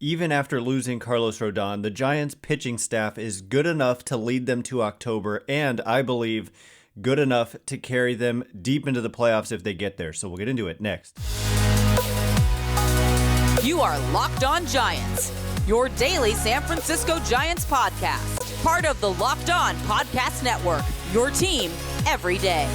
Even after losing Carlos Rodón, the Giants' pitching staff is good enough to lead them to October, and I believe good enough to carry them deep into the playoffs if they get there. So we'll get into it next. You are Locked On Giants, your daily San Francisco Giants podcast. Part of the Locked On Podcast Network, your team every day.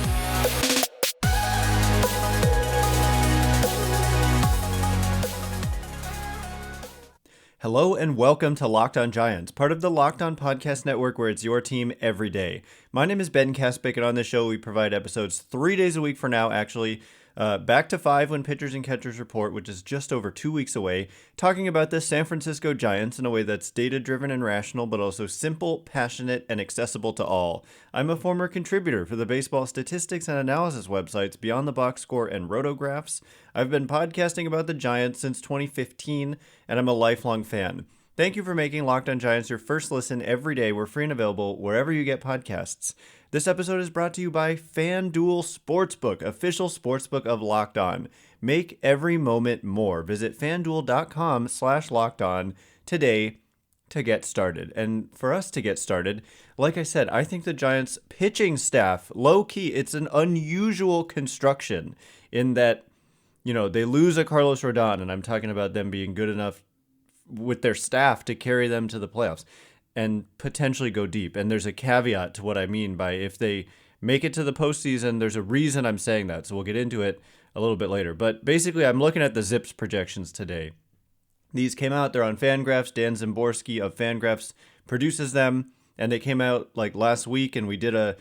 Hello and welcome to Locked On Giants, part of the Locked On Podcast Network, where it's your team every day. My name is Ben Kaspick, and on this show we provide episodes 3 days a week for now, actually. Back to 5 when pitchers and catchers report, which is just over 2 weeks away, talking about the San Francisco Giants in a way that's data-driven and rational, but also simple, passionate, and accessible to all. I'm a former contributor for the baseball statistics and analysis websites Beyond the Box Score and Rotographs. I've been podcasting about the Giants since 2015, and I'm a lifelong fan. Thank you for making Locked On Giants your first listen every day. We're free and available wherever you get podcasts. This episode is brought to you by FanDuel Sportsbook, official sportsbook of Locked On. Make every moment more. Visit FanDuel.com/LockedOn today to get started. And for us to get started, like I said, I think the Giants' pitching staff, low-key, it's an unusual construction in that, they lose a Carlos Rodón, and I'm talking about them being good enough with their staff to carry them to the playoffs and potentially go deep. And there's a caveat to what I mean by if they make it to the postseason, there's a reason I'm saying that. So we'll get into it a little bit later. But basically, I'm looking at the Zips projections today. These came out. They're on Fangraphs. Dan Szymborski of Fangraphs produces them. And they came out like last week, and we did a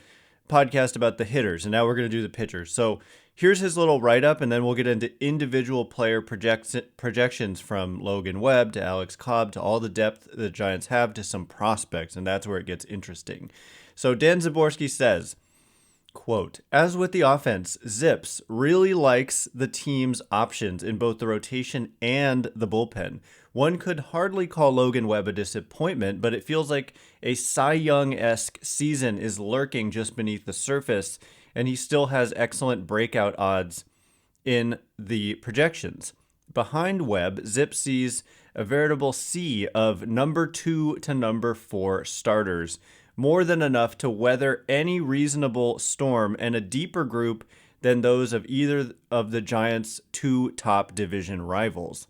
podcast about the hitters. And now we're going to do the pitchers. So here's his little write-up, and then we'll get into individual player projections from Logan Webb to Alex Cobb to all the depth the Giants have to some prospects, and that's where it gets interesting. So Dan Szymborski says, quote, "As with the offense, Zips really likes the team's options in both the rotation and the bullpen. One could hardly call Logan Webb a disappointment, but it feels like a Cy Young-esque season is lurking just beneath the surface, and he still has excellent breakout odds in the projections. Behind Webb, Zip sees a veritable sea of number 2 to number 4 starters, more than enough to weather any reasonable storm, and a deeper group than those of either of the Giants' 2 top division rivals.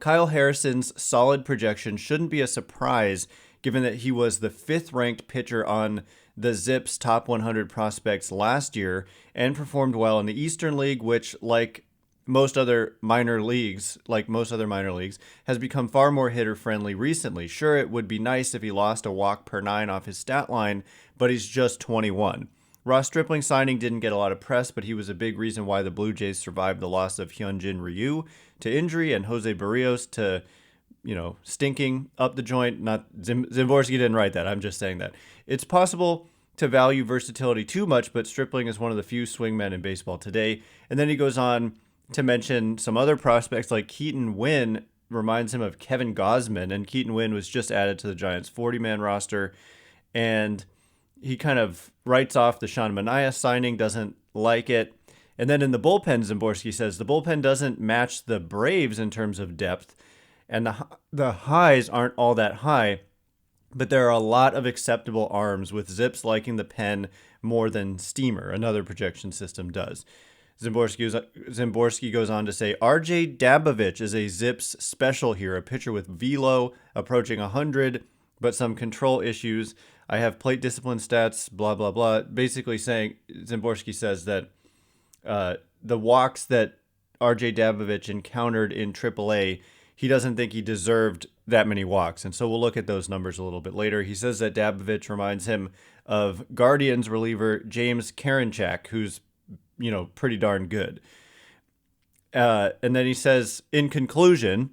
Kyle Harrison's solid projection shouldn't be a surprise, given that he was the 5th-ranked pitcher on the Zips top 100 prospects last year and performed well in the Eastern League, which, like most other minor leagues, has become far more hitter-friendly recently. Sure, it would be nice if he lost a walk per 9 off his stat line, but he's just 21. Ross Stripling signing didn't get a lot of press, but he was a big reason why the Blue Jays survived the loss of Hyunjin Ryu to injury and Jose Barrios to stinking up the joint. Not Szymborski didn't write that. I'm just saying that. It's possible to value versatility too much, but Stripling is one of the few swingmen in baseball today. And then he goes on to mention some other prospects like Keaton Winn reminds him of Kevin Gausman, and Keaton Winn was just added to the Giants' 40-man roster. And he kind of writes off the Sean Manaea signing, doesn't like it. And then in the bullpen, Szymborski says the bullpen doesn't match the Braves in terms of depth, and the highs aren't all that high, but there are a lot of acceptable arms, with Zips liking the pen more than Steamer, another projection system, does. Szymborski goes on to say, RJ Dabovich is a Zips special here, a pitcher with velo approaching 100, but some control issues. I have plate discipline stats, blah, blah, blah. Basically saying, Szymborski says that the walks that RJ Dabovich encountered in AAA, he doesn't think he deserved that many walks. And so we'll look at those numbers a little bit later. He says that Dabovich reminds him of Guardians reliever James Karinchak, who's, pretty darn good. And then he says, in conclusion,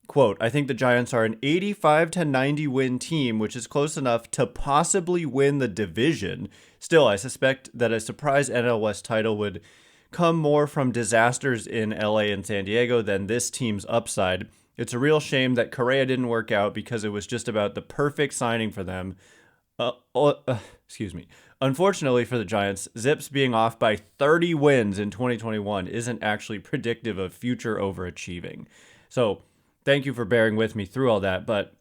quote, I think the Giants are an 85 to 90 win team, which is close enough to possibly win the division. Still, I suspect that a surprise NL West title would come more from disasters in LA and San Diego than this team's upside. It's a real shame that Correa didn't work out because it was just about the perfect signing for them. Unfortunately for the Giants, Zips being off by 30 wins in 2021 isn't actually predictive of future overachieving. So thank you for bearing with me through all that. But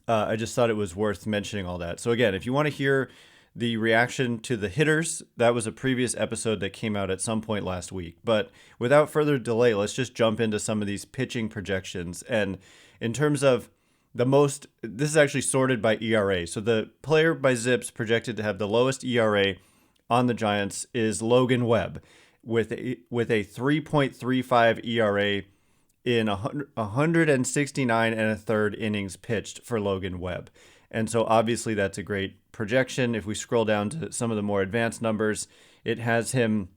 I just thought it was worth mentioning all that. So again, if you want to hear the reaction to the hitters, that was a previous episode that came out at some point last week. But without further delay, let's just jump into some of these pitching projections. And in terms of this is actually sorted by ERA. So the player by ZiPS projected to have the lowest ERA on the Giants is Logan Webb with a 3.35 ERA in 169 and a third innings pitched for Logan Webb. And so obviously that's a great projection. If we scroll down to some of the more advanced numbers, it has him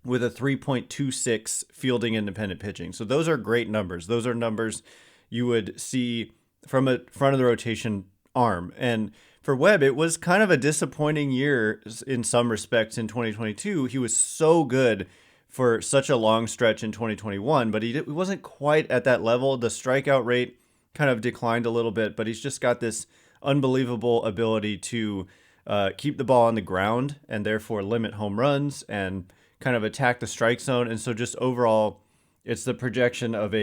with a 3.26 fielding independent pitching. So those are great numbers. Those are numbers you would see from a front of the rotation arm. And for Webb, it was kind of a disappointing year in some respects in 2022. He was so good for such a long stretch in 2021, but he wasn't quite at that level. The strikeout rate kind of declined a little bit, but he's just got this unbelievable ability to keep the ball on the ground and therefore limit home runs and kind of attack the strike zone. And so just overall, it's the projection of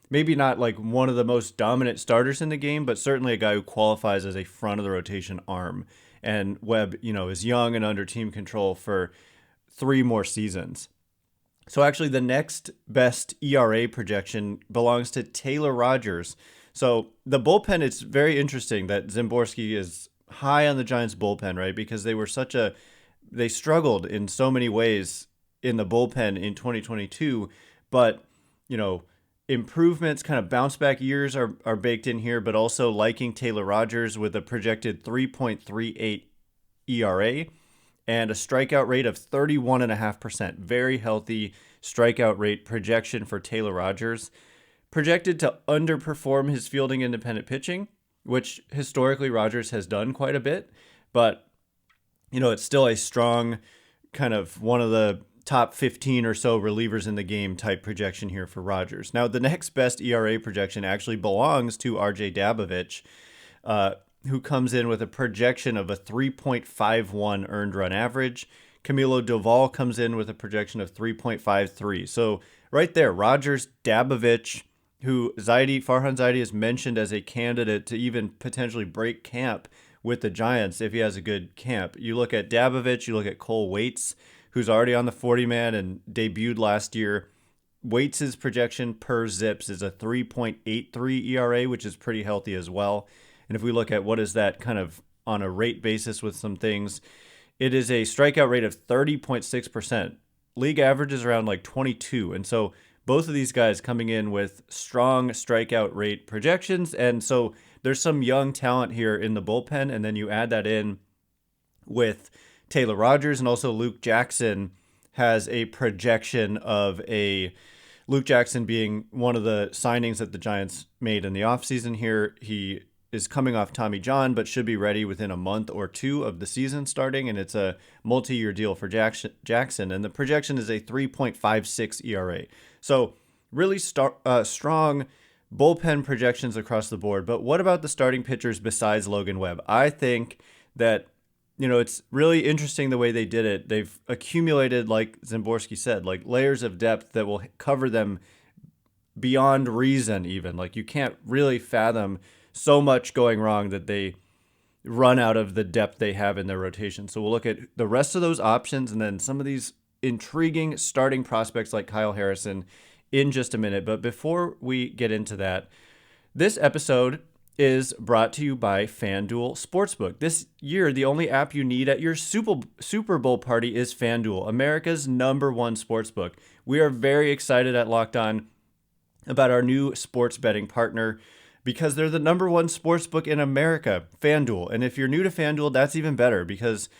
maybe not like one of the most dominant starters in the game, but certainly a guy who qualifies as a front of the rotation arm. And Webb, is young and under team control for 3 more seasons. So actually the next best ERA projection belongs to Taylor Rogers. So the bullpen, it's very interesting that Szymborski is high on the Giants bullpen, right? Because they struggled in so many ways in the bullpen in 2022, but, improvements, kind of bounce back years are baked in here, but also liking Taylor Rogers with a projected 3.38 ERA and a strikeout rate of 31.5%. Very healthy strikeout rate projection for Taylor Rogers. Projected to underperform his fielding independent pitching, which historically Rogers has done quite a bit, but it's still a strong kind of one of the top 15 or so relievers in the game type projection here for Rogers. Now, the next best ERA projection actually belongs to RJ Dabovich, who comes in with a projection of a 3.51 earned run average. Camilo Doval comes in with a projection of 3.53. So right there, Rogers, Dabovich, who Farhan Zaidi has mentioned as a candidate to even potentially break camp with the Giants if he has a good camp. You look at Dabovich, you look at Cole Waites, who's already on the 40-man and debuted last year. Waites' projection per ZiPS is a 3.83 ERA, which is pretty healthy as well. And if we look at what is that kind of on a rate basis with some things, it is a strikeout rate of 30.6%. League average is around like 22. And so both of these guys coming in with strong strikeout rate projections. And so there's some young talent here in the bullpen. And then you add that in with Taylor Rogers, and also Luke Jackson has a projection of Luke Jackson being one of the signings that the Giants made in the offseason here. He is coming off Tommy John, but should be ready within a month or 2 of the season starting, and it's a multi-year deal for Jackson, and the projection is a 3.56 ERA. So really strong bullpen projections across the board. But what about the starting pitchers besides Logan Webb? I think that it's really interesting the way they did it. They've accumulated, like Szymborski said, like layers of depth that will cover them beyond reason even. Like you can't really fathom so much going wrong that they run out of the depth they have in their rotation. So we'll look at the rest of those options and then some of these intriguing starting prospects like Kyle Harrison in just a minute. But before we get into that, this episode is brought to you by FanDuel Sportsbook. This year, the only app you need at your Super Bowl party is FanDuel, America's #1 sportsbook. We are very excited at Locked On about our new sports betting partner because they're the #1 sportsbook in America, FanDuel. And if you're new to FanDuel, that's even better because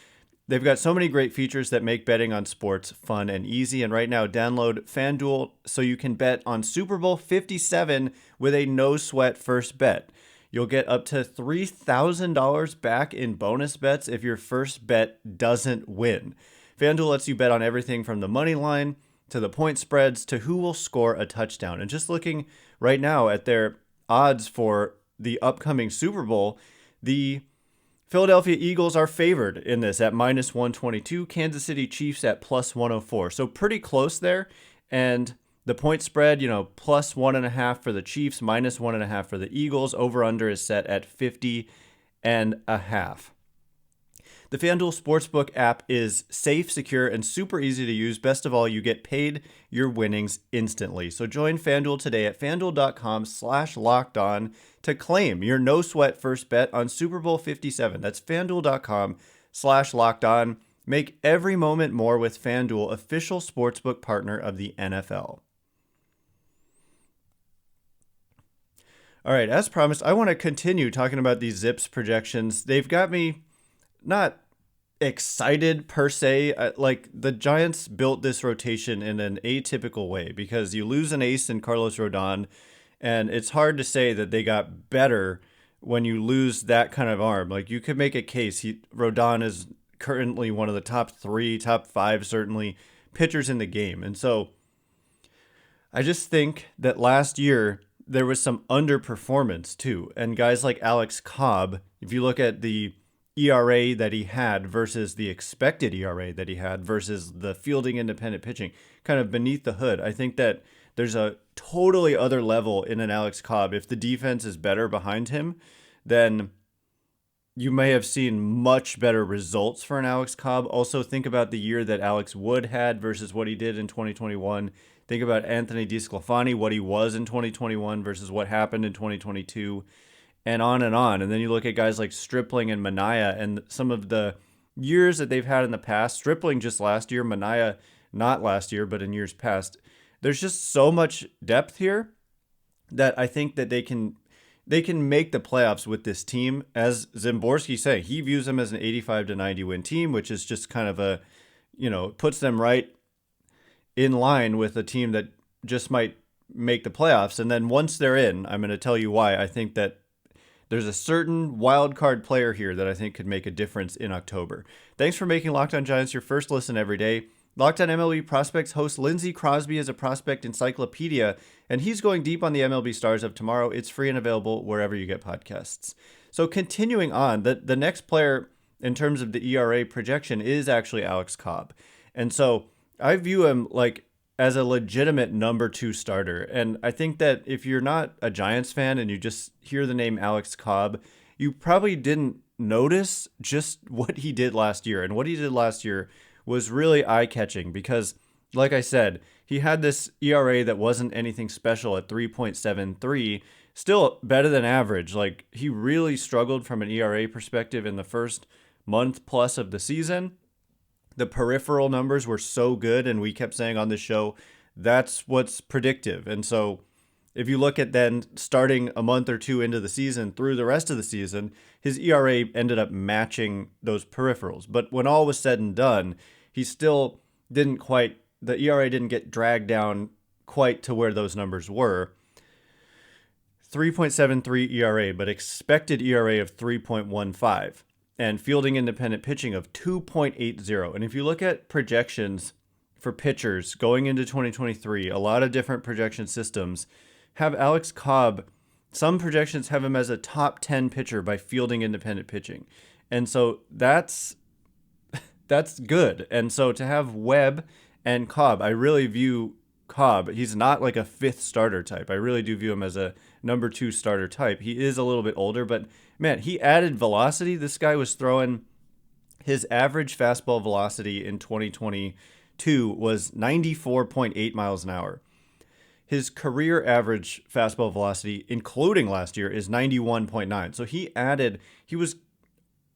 they've got so many great features that make betting on sports fun and easy. And right now, download FanDuel so you can bet on Super Bowl 57 with a no-sweat first bet. You'll get up to $3,000 back in bonus bets if your first bet doesn't win. FanDuel lets you bet on everything from the money line to the point spreads to who will score a touchdown. And just looking right now at their odds for the upcoming Super Bowl, the Philadelphia Eagles are favored in this at -122, Kansas City Chiefs at +104. So pretty close there. And The point spread, plus 1.5 for the Chiefs, minus 1.5 for the Eagles. Over under is set at 50.5. The FanDuel Sportsbook app is safe, secure, and super easy to use. Best of all, you get paid your winnings instantly. So join FanDuel today at FanDuel.com/lockedon to claim your no sweat first bet on Super Bowl 57. That's FanDuel.com/lockedon. Make every moment more with FanDuel, official sportsbook partner of the NFL. All right, as promised, I want to continue talking about these Zips projections. They've got me not excited per se. Like, the Giants built this rotation in an atypical way because you lose an ace in Carlos Rodón, and it's hard to say that they got better when you lose that kind of arm. Like, you could make a case. Rodón is currently one of the top 3, top 5, certainly, pitchers in the game. And so I just think that last year there was some underperformance too. And guys like Alex Cobb, if you look at the ERA that he had versus the expected ERA that he had versus the fielding independent pitching, kind of beneath the hood, I think that there's a totally other level in an Alex Cobb. If the defense is better behind him, then you may have seen much better results for an Alex Cobb. Also, think about the year that Alex Wood had versus what he did in 2021. Think about Anthony DeSclafani, what he was in 2021 versus what happened in 2022, and on and on. And then you look at guys like Stripling and Manaea and some of the years that they've had in the past. Stripling just last year, Manaea not last year, but in years past. There's just so much depth here that I think that they can make the playoffs with this team. As Zimborski say, he views them as an 85-90 win team, which is just kind of a, puts them right in line with a team that just might make the playoffs. And then once they're in, I'm going to tell you why I think that there's a certain wild card player here that I think could make a difference in October. Thanks for making Locked On Giants your first listen every day. Locked On MLB Prospects host Lindsey Crosby is a prospect encyclopedia, and he's going deep on the MLB stars of tomorrow. It's free and available wherever you get podcasts. So continuing on, the next player in terms of the ERA projection is actually Alex Cobb. And so I view him like as a legitimate number 2 starter. And I think that if you're not a Giants fan and you just hear the name Alex Cobb, you probably didn't notice just what he did last year. And what he did last year was really eye-catching because, like I said, he had this ERA that wasn't anything special at 3.73, still better than average. Like, he really struggled from an ERA perspective in the first month plus of the season. The peripheral numbers were so good, and we kept saying on the show, that's what's predictive. And so if you look at then starting a month or two into the season through the rest of the season, his ERA ended up matching those peripherals. But when all was said and done, he still didn't quite, the ERA didn't get dragged down quite to where those numbers were. 3.73 ERA, but expected ERA of 3.15. And fielding independent pitching of 2.80. And if you look at projections for pitchers going into 2023, a lot of different projection systems have Alex Cobb. Some projections have him as a top 10 pitcher by fielding independent pitching. And so that's good. And so to have Webb and Cobb, I really view Cobb, he's not like a 5th starter type. I really do view him as a number 2 starter type. He is a little bit older, but man, he added velocity. This guy was throwing, his average fastball velocity in 2022 was 94.8 miles an hour. His career average fastball velocity, including last year, is 91.9. So he was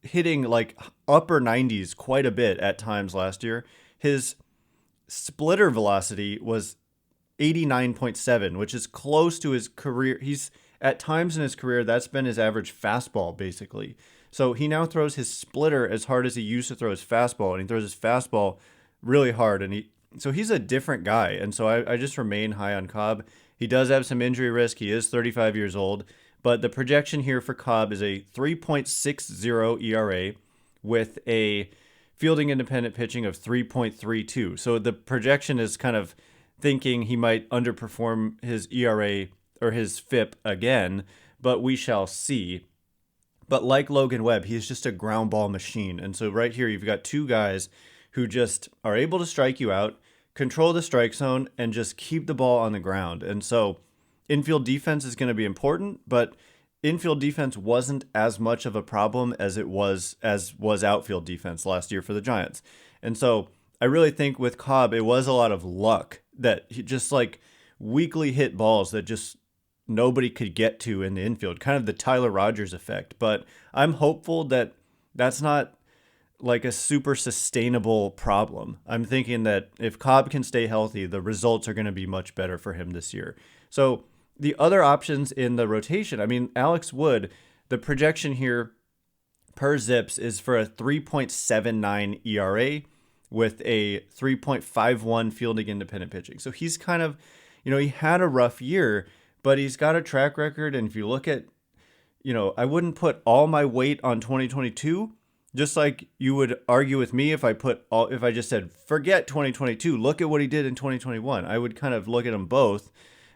hitting like upper 90s quite a bit at times last year. His splitter velocity was 89.7, which is close to his career. He's at times in his career, that's been his average fastball, basically. So he now throws his splitter as hard as he used to throw his fastball, and he throws his fastball really hard. And so he's a different guy. And so I just remain high on Cobb. He does have some injury risk. He is 35 years old. But the projection here for Cobb is a 3.60 ERA with a fielding independent pitching of 3.32. So the projection is kind of thinking he might underperform his ERA or his FIP again, but we shall see. But like Logan Webb, he's just a ground ball machine. And so right here, you've got 2 guys who just are able to strike you out control the strike zone and just keep the ball on the ground. And so infield defense is going to be important, but infield defense wasn't as much of a problem as it was outfield defense last year for the Giants. And so I really think with Cobb, it was a lot of luck that he just like weakly hit balls that just nobody could get to in the infield, kind of the Tyler Rogers effect. But I'm hopeful that that's not like a super sustainable problem. I'm thinking that if Cobb can stay healthy, the results are going to be much better for him this year. So the other options in the rotation, I mean, Alex Wood, the projection here per Zips is for a 3.79 ERA with a 3.51 fielding independent pitching. So he's kind of, he had a rough year, but he's got a track record. And if you look at, I wouldn't put all my weight on 2022, just like you would argue with me if I just said, forget 2022, look at what he did in 2021. I would kind of look at them both,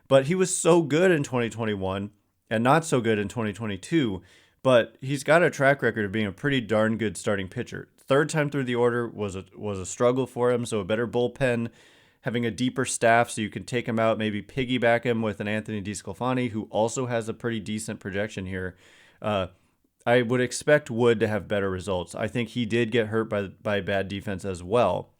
but he was so good in 2021 and not so good in 2022, but he's got a track record of being a pretty darn good starting pitcher. Third time through the order was a struggle for him, so a better bullpen, having a deeper staff so you can take him out, maybe piggyback him with an Anthony DeSclafani, who also has a pretty decent projection here. I would expect Wood to have better results. I think he did get hurt by bad defense as well.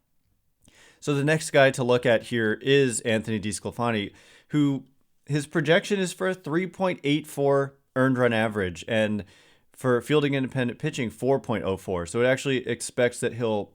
So the next guy to look at here is Anthony DeSclafani, who his projection is for a 3.84 earned run average, and for fielding independent pitching, 4.04. So it actually expects that he'll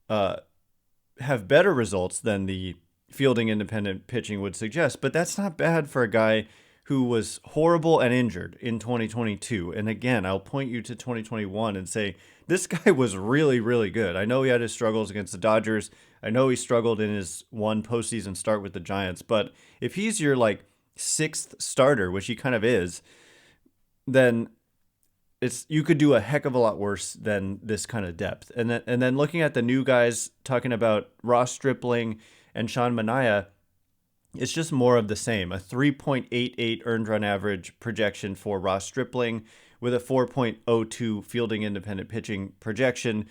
have better results than the fielding independent pitching would suggest. But that's not bad for a guy who was horrible and injured in 2022. And again, I'll point you to 2021 and say, this guy was really, really good. I know he had his struggles against the Dodgers. I know he struggled in his one postseason start with the Giants. But if he's your like sixth starter, which he kind of is, then you could do a heck of a lot worse than this kind of depth. And then looking at the new guys, talking about Ross Stripling and Sean Manaea, it's just more of the same. A 3.88 earned run average projection for Ross Stripling with a 4.02 fielding independent pitching projection.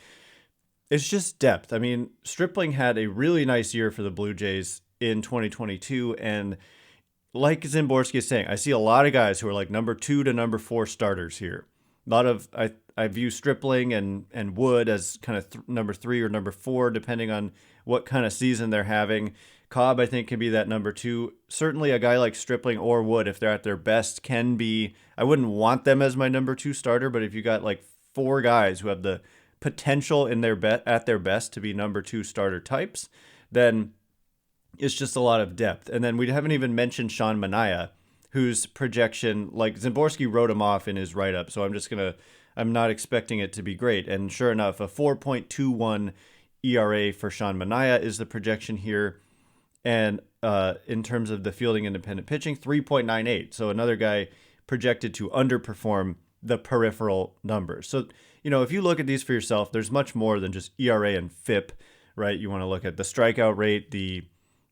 It's just depth. I mean, Stripling had a really nice year for the Blue Jays in 2022. And like Szymborski is saying, I see a lot of guys who are like number 2 to number 4 starters here. A lot of, I view Stripling and Wood as kind of number 3 or number 4, depending on what kind of season they're having. Cobb, I think, can be that number 2. Certainly a guy like Stripling or Wood, if they're at their best, can be. I wouldn't want them as my number 2 starter, but if you got like 4 guys who have the potential at their best to be number 2 starter types, then it's just a lot of depth. And then we haven't even mentioned Sean Manaea, whose projection, like Szymborski wrote him off in his write-up, so I'm not expecting it to be great. And sure enough, a 4.21 ERA for Sean Manaea is the projection here. And in terms of the fielding independent pitching, 3.98. So another guy projected to underperform the peripheral numbers. So, if you look at these for yourself, there's much more than just ERA and FIP, right? You want to look at the strikeout rate,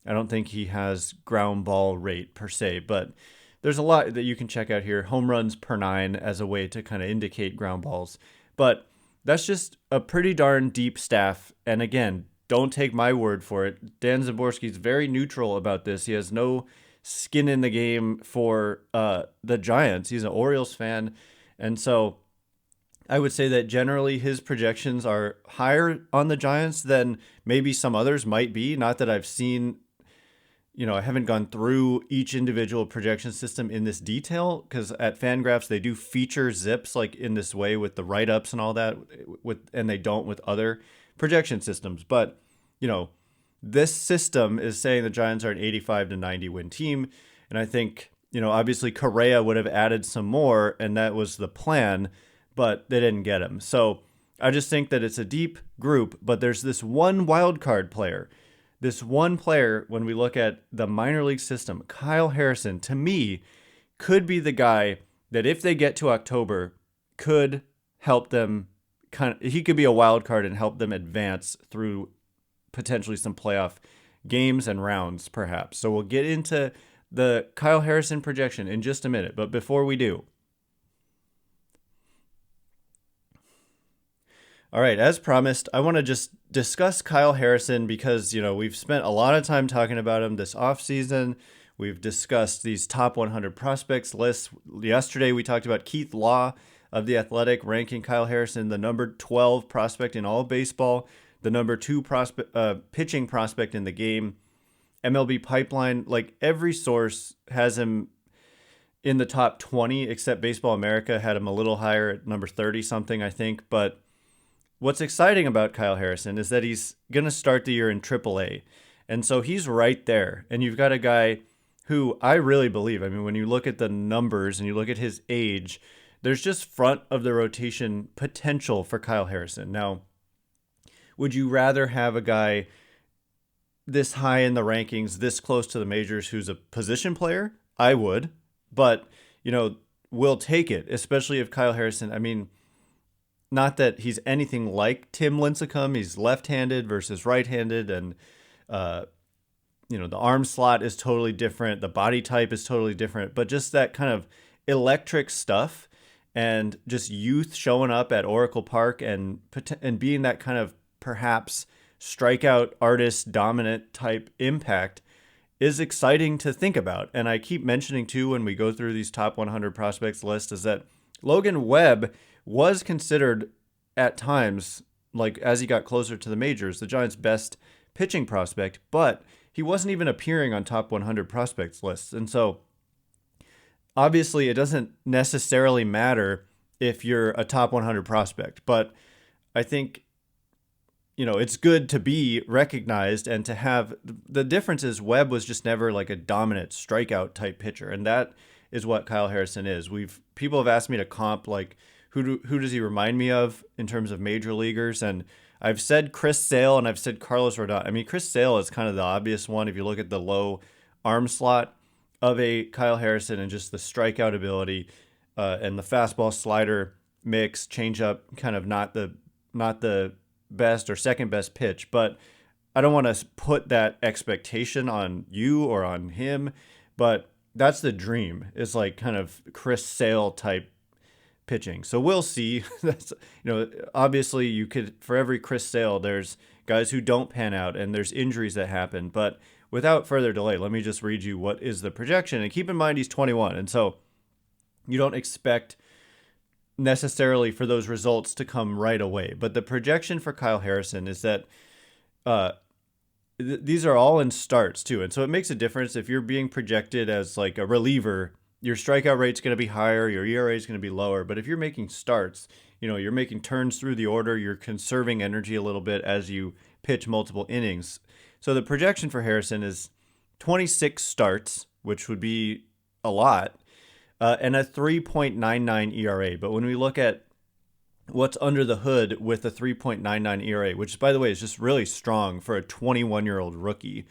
I don't think he has ground ball rate per se, but there's a lot that you can check out here. Home runs per 9 as a way to kind of indicate ground balls. But that's just a pretty darn deep staff. And again, don't take my word for it. Dan Szymborski is very neutral about this. He has no skin in the game for the Giants. He's an Orioles fan. And so I would say that generally his projections are higher on the Giants than maybe some others might be. Not that I've seen, I haven't gone through each individual projection system in this detail, because at Fangraphs, they do feature Zips like in this way with the write-ups and all that, and they don't with other projection systems. But, this system is saying the Giants are an 85 to 90 win team. And I think, obviously Correa would have added some more, and that was the plan, but they didn't get him. So I just think that it's a deep group, but there's this one wild card player. This one player, when we look at the minor league system, Kyle Harrison, to me, could be the guy that if they get to October, could help them he could be a wild card and help them advance through potentially some playoff games and rounds, perhaps. So we'll get into the Kyle Harrison projection in just a minute. But before we do, All right, as promised, I want to just discuss Kyle Harrison because, we've spent a lot of time talking about him this offseason. We've discussed these top 100 prospects lists. Yesterday, we talked about Keith Law of The Athletic ranking Kyle Harrison the number 12 prospect in all of baseball, the number 2 pitching prospect in the game. MLB Pipeline, like every source has him in the top 20, except Baseball America had him a little higher at number 30 something, I think. But what's exciting about Kyle Harrison is that he's going to start the year in AAA. And so he's right there. And you've got a guy who I really believe, when you look at the numbers and you look at his age, there's just front of the rotation potential for Kyle Harrison. Now, would you rather have a guy this high in the rankings, this close to the majors, who's a position player? I would. But, we'll take it, especially if Kyle Harrison, not that he's anything like Tim Lincecum. He's left-handed versus right-handed, and the arm slot is totally different. The body type is totally different. But just that kind of electric stuff and just youth showing up at Oracle Park and being that kind of perhaps strikeout artist dominant type impact is exciting to think about. And I keep mentioning too when we go through these top 100 prospects list is that Logan Webb was considered at times, like as he got closer to the majors, the Giants' best pitching prospect, but he wasn't even appearing on top 100 prospects lists. And so obviously it doesn't necessarily matter if you're a top 100 prospect, but I think, it's good to be recognized and to have the difference is Webb was just never like a dominant strikeout type pitcher. And that is what Kyle Harrison is. People have asked me to comp, like, who does he remind me of in terms of major leaguers? And I've said Chris Sale and I've said Carlos Rodón. Chris Sale is kind of the obvious one if you look at the low arm slot of a Kyle Harrison and just the strikeout ability and the fastball slider mix, changeup, kind of not the best or second best pitch. But I don't want to put that expectation on you or on him, but that's the dream. It's like kind of Chris Sale type pitching. So we'll see. That's, obviously you could, for every Chris Sale, there's guys who don't pan out and there's injuries that happen. But without further delay, let me just read you what is the projection. And keep in mind, he's 21. And so you don't expect necessarily for those results to come right away. But the projection for Kyle Harrison is that these are all in starts too. And so it makes a difference if you're being projected as like a reliever. Your strikeout rate's going to be higher, your ERA is going to be lower. But if you're making starts, you're making turns through the order, you're conserving energy a little bit as you pitch multiple innings. So the projection for Harrison is 26 starts, which would be a lot, and a 3.99 ERA. But when we look at what's under the hood with a 3.99 ERA, which, by the way, is just really strong for a 21-year-old rookie,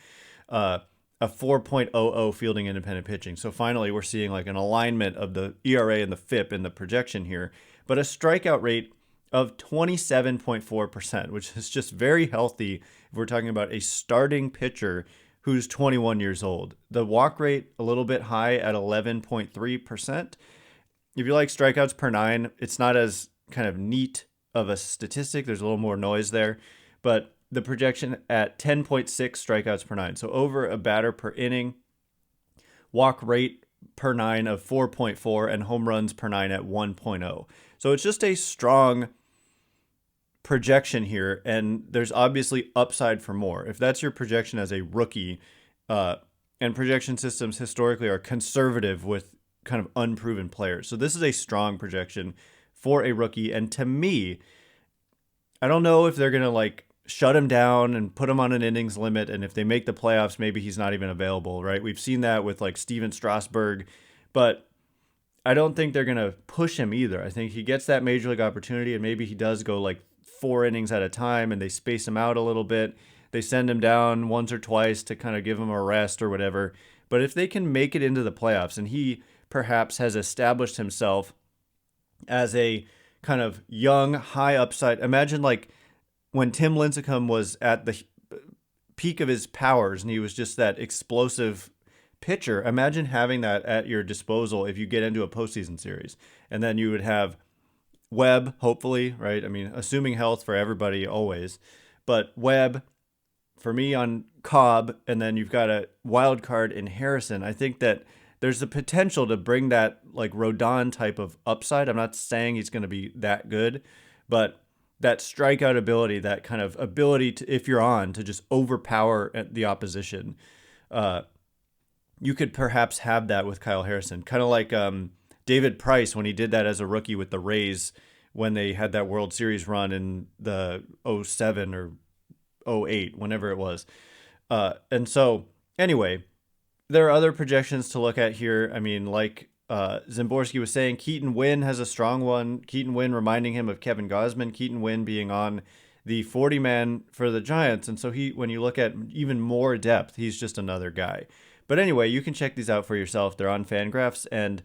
a 4.00 fielding independent pitching. So finally, we're seeing like an alignment of the ERA and the FIP in the projection here, but a strikeout rate of 27.4%, which is just very healthy if we're talking about a starting pitcher who's 21 years old. The walk rate a little bit high at 11.3%. If you like strikeouts per 9, it's not as kind of neat of a statistic. There's a little more noise there, but the projection at 10.6 strikeouts per 9. So over a batter per inning, walk rate per 9 of 4.4 and home runs per 9 at 1.0. So it's just a strong projection here, and there's obviously upside for more. If that's your projection as a rookie, and projection systems historically are conservative with kind of unproven players. So this is a strong projection for a rookie. And to me, I don't know if they're going to like shut him down and put him on an innings limit. And if they make the playoffs, maybe he's not even available, right? We've seen that with like Steven Strasburg, but I don't think they're going to push him either. I think he gets that major league opportunity and maybe he does go like 4 innings at a time and they space him out a little bit. They send him down once or twice to kind of give him a rest or whatever. But if they can make it into the playoffs and he perhaps has established himself as a kind of young, high upside. Imagine like when Tim Lincecum was at the peak of his powers and he was just that explosive pitcher. Imagine having that at your disposal if you get into a postseason series. And then you would have Webb, hopefully, right? I mean, assuming health for everybody always. But Webb, for me on Cobb, and then you've got a wild card in Harrison. I think that there's the potential to bring that like Rodón type of upside. I'm not saying he's going to be that good, but that strikeout ability, that kind of ability to, if you're on, to just overpower the opposition. You could perhaps have that with Kyle Harrison, kind of like David Price when he did that as a rookie with the Rays when they had that World Series run in the 07 or 08, whenever it was. And so, anyway, there are other projections to look at here. I mean, like Zimborski was saying, Keaton Winn has a strong one. Keaton Winn reminding him of Kevin Gausman. Keaton Winn being on the 40-man for the Giants. And so when you look at even more depth, he's just another guy. But anyway, you can check these out for yourself. They're on Fangraphs, and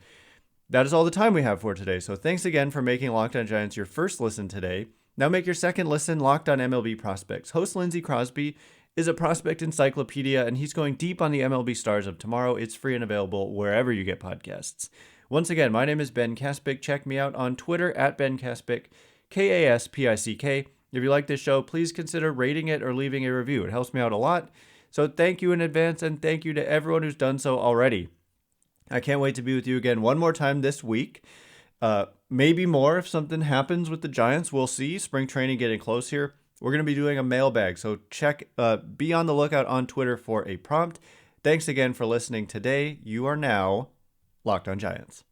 that is all the time we have for today. So thanks again for making Locked On Giants your first listen today. Now make your second listen Locked On MLB Prospects. Host Lindsey Crosby is a prospect encyclopedia, and he's going deep on the MLB stars of tomorrow. It's free and available wherever you get podcasts. Once again, my name is Ben Kaspick. Check me out on Twitter at Ben Kaspick, Kaspick. If you like this show, please consider rating it or leaving a review. It helps me out a lot. So thank you in advance, and thank you to everyone who's done so already. I can't wait to be with you again one more time this week. Maybe more if something happens with the Giants. We'll see. Spring training getting close here. We're going to be doing a mailbag, so be on the lookout on Twitter for a prompt. Thanks again for listening today. You are now Locked On Giants.